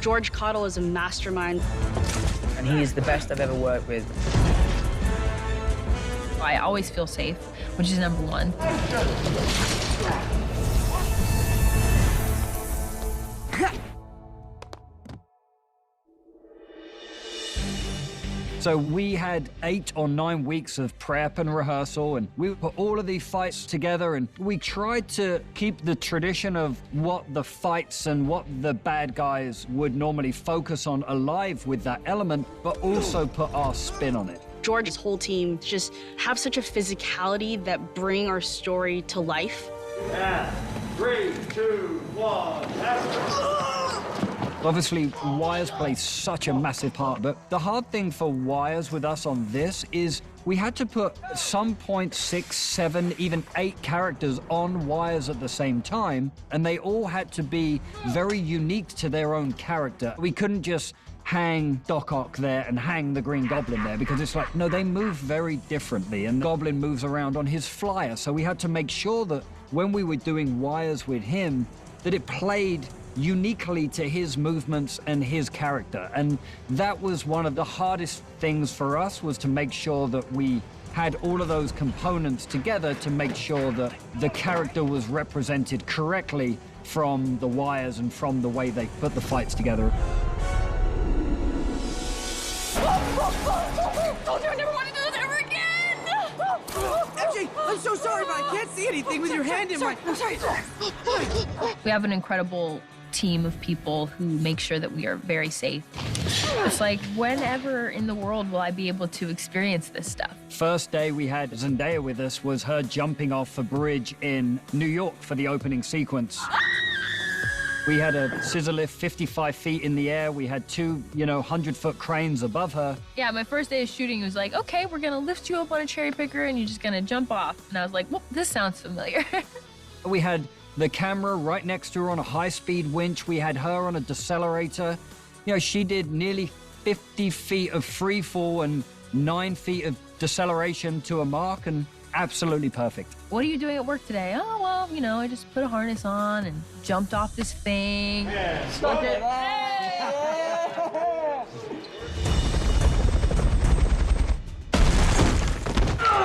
George Cottle is a mastermind. And he is the best I've ever worked with. I always feel safe, which is number one. So we had 8 or 9 weeks of prep and rehearsal, and we put all of these fights together, and we tried to keep the tradition of what the fights and what the bad guys would normally focus on alive with that element, but also put our spin on it. George's whole team just have such a physicality that bring our story to life. And 3, 2, 1, action. Obviously, wires play such a massive part, but the hard thing for wires with us on this is we had to put some 6, 7, even 8 characters on wires at the same time, and they all had to be very unique to their own character. We couldn't just hang Doc Ock there and hang the Green Goblin there, because it's like, no, they move very differently, and the Goblin moves around on his flyer, so we had to make sure that when we were doing wires with him, that it played uniquely to his movements and his character. And that was one of the hardest things for us, was to make sure that we had all of those components together to make sure that the character was represented correctly from the wires and from the way they put the fights together. Oh, I never want to do this ever again! MJ, I'm so sorry, but I can't see anything with your hand in my... I'm sorry. We have an incredible team of people who make sure that we are very safe. It's like, whenever in the world will I be able to experience this stuff? First day we had Zendaya with us was her jumping off a bridge in New York for the opening sequence. We had a scissor lift 55 feet in the air. We had 2, 100-foot cranes above her. Yeah, my first day of shooting was like, okay, we're gonna lift you up on a cherry picker and you're just gonna jump off. And I was like, well, this sounds familiar. We had the camera right next to her on a high-speed winch. We had her on a decelerator. She did nearly 50 feet of free fall and 9 feet of deceleration to a mark, and absolutely perfect. What are you doing at work today? Oh, well, I just put a harness on and jumped off this thing. Yeah, Stuck it.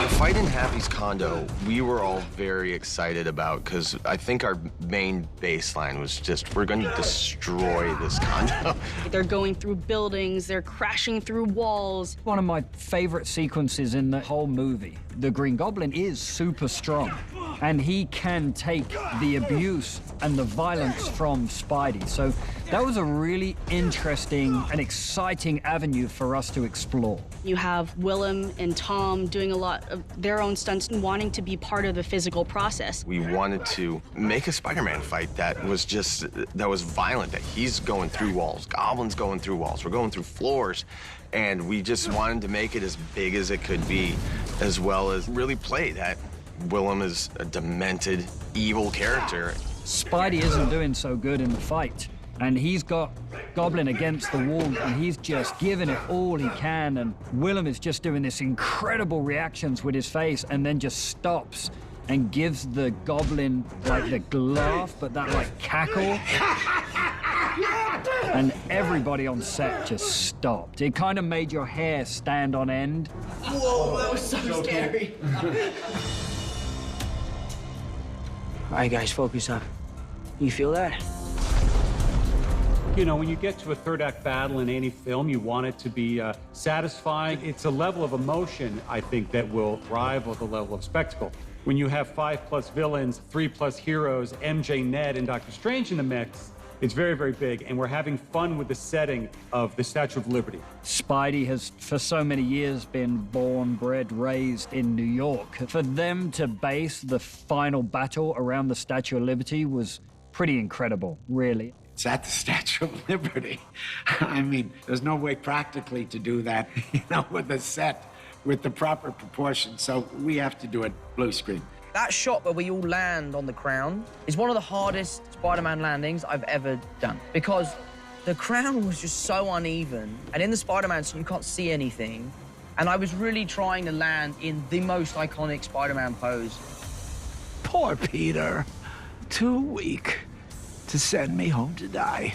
The fight in Happy's condo, we were all very excited about, because I think our main baseline was just, we're going to destroy this condo. They're going through buildings, they're crashing through walls. One of my favorite sequences in the whole movie. The Green Goblin is super strong, and he can take the abuse and the violence from Spidey. So that was a really interesting and exciting avenue for us to explore. You have Willem and Tom doing a lot of their own stunts and wanting to be part of the physical process. We wanted to make a Spider-Man fight that was violent, that he's going through walls, Goblin's going through walls, we're going through floors, and we just wanted to make it as big as it could be, as well as really play that Willem is a demented, evil character. Spidey isn't doing so good in the fight, and he's got Goblin against the wall, and he's just giving it all he can, and Willem is just doing this incredible reactions with his face, and then just stops and gives the Goblin, the laugh, but that, cackle. And everybody on set just stopped. It kind of made your hair stand on end. Whoa, that was so scary. All right, guys, focus up. You feel that? When you get to a third act battle in any film, you want it to be satisfying. It's a level of emotion, I think, that will rival the level of spectacle. When you have 5+ villains, 3+ heroes, MJ, Ned, and Doctor Strange in the mix, it's very, very big, and we're having fun with the setting of the Statue of Liberty. Spidey has, for so many years, been born, bred, raised in New York. For them to base the final battle around the Statue of Liberty was pretty incredible, really. It's at the Statue of Liberty. I mean, there's no way practically to do that, with a set, with the proper proportions, so we have to do it blue screen. That shot where we all land on the crown is one of the hardest Spider-Man landings I've ever done, because the crown was just so uneven, and in the Spider-Man suit you can't see anything, and I was really trying to land in the most iconic Spider-Man pose. Poor Peter. Too weak to send me home to die.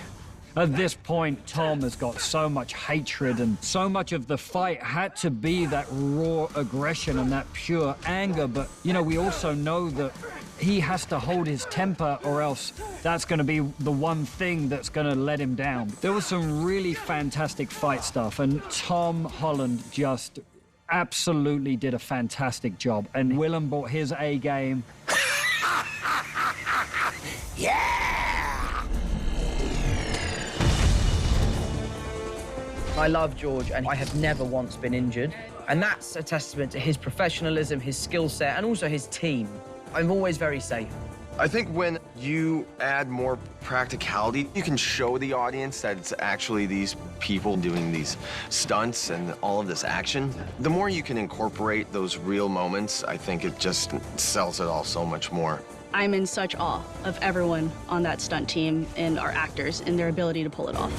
At this point, Tom has got so much hatred, and so much of the fight had to be that raw aggression and that pure anger. But, you know, we also know that he has to hold his temper, or else that's going to be the one thing that's going to let him down. There was some really fantastic fight stuff, and Tom Holland just absolutely did a fantastic job. And Willem brought his A game. I love George, and I have never once been injured. And that's a testament to his professionalism, his skill set, and also his team. I'm always very safe. I think when you add more practicality, you can show the audience that it's actually these people doing these stunts and all of this action. The more you can incorporate those real moments, I think it just sells it all so much more. I'm in such awe of everyone on that stunt team and our actors and their ability to pull it off.